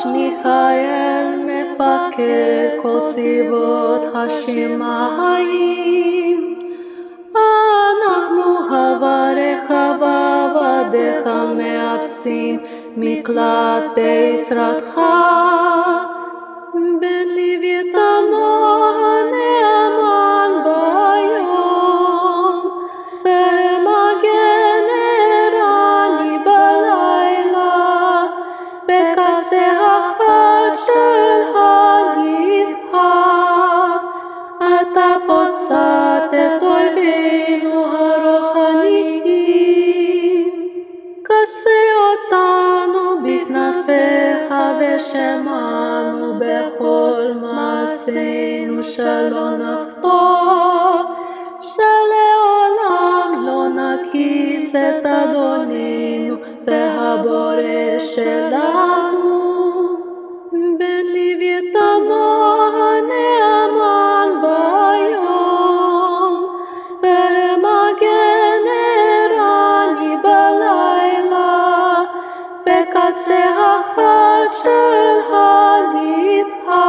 מיכאל מפקד כל צבאות השמיים, אנחנו הברך ועבדיך מאפסים מקלט ביצרתך. בן לוויתנו הנאמן ביום, ומגן ערני בלילה, בקצה אחד של הגיטה. אתה פוצעת את אויבינו הרוחניים, כסה אותנו בכנפיך ושמענו בכל מעשינו שלא נחטוא, שלעולם לא נקיס את אדוננו והבורא שלנו. בן לוויתנו הנאמן ביום, ומגן ערני בלילה, בקצה אחד של הגיטה.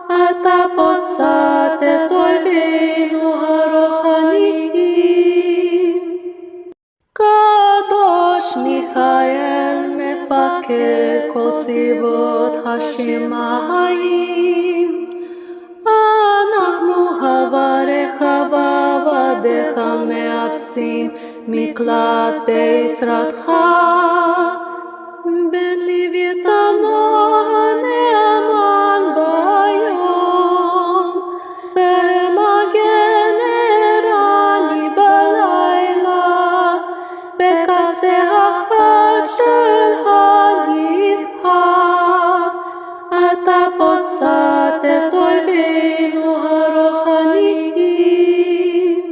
אתה פוצעת את אויבינו הרוחניים. קדוש מיכאל מפקד כל צבאות השמיים, אנחנו הברך ועבדיך מאפסים מקלט ביצרתך. בן לוויתנו הנאמן ביום, ומגן ערני בלילה, בקצה אחד של הגיטה. אתה פוצעת את אויבינו הרוחניים,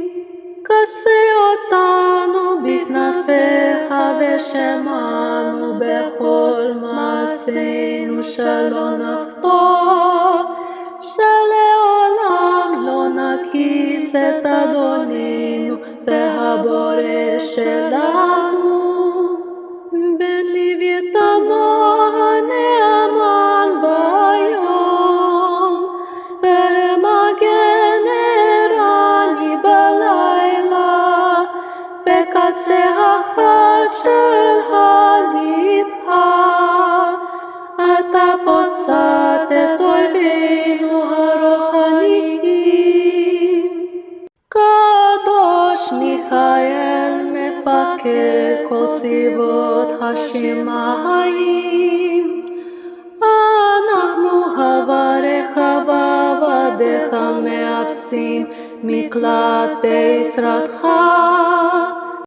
כסה אותנו בכנפיך ושמענו בכל מעשינו שלא נחטוא, שלעולם לא נקיס את אדוננו והבורא שלנו. בן לוויתנו הנאמן ביום, ומגן ערני בלילה, בקצה אחד של הגיטה. אתה פוצעת את אויבינו הרוחניים. קדוש מיכאל מפקד כל צבאות השמיים, אנחנו הברך ועבדיך מאפסים מקלט ביצרתך.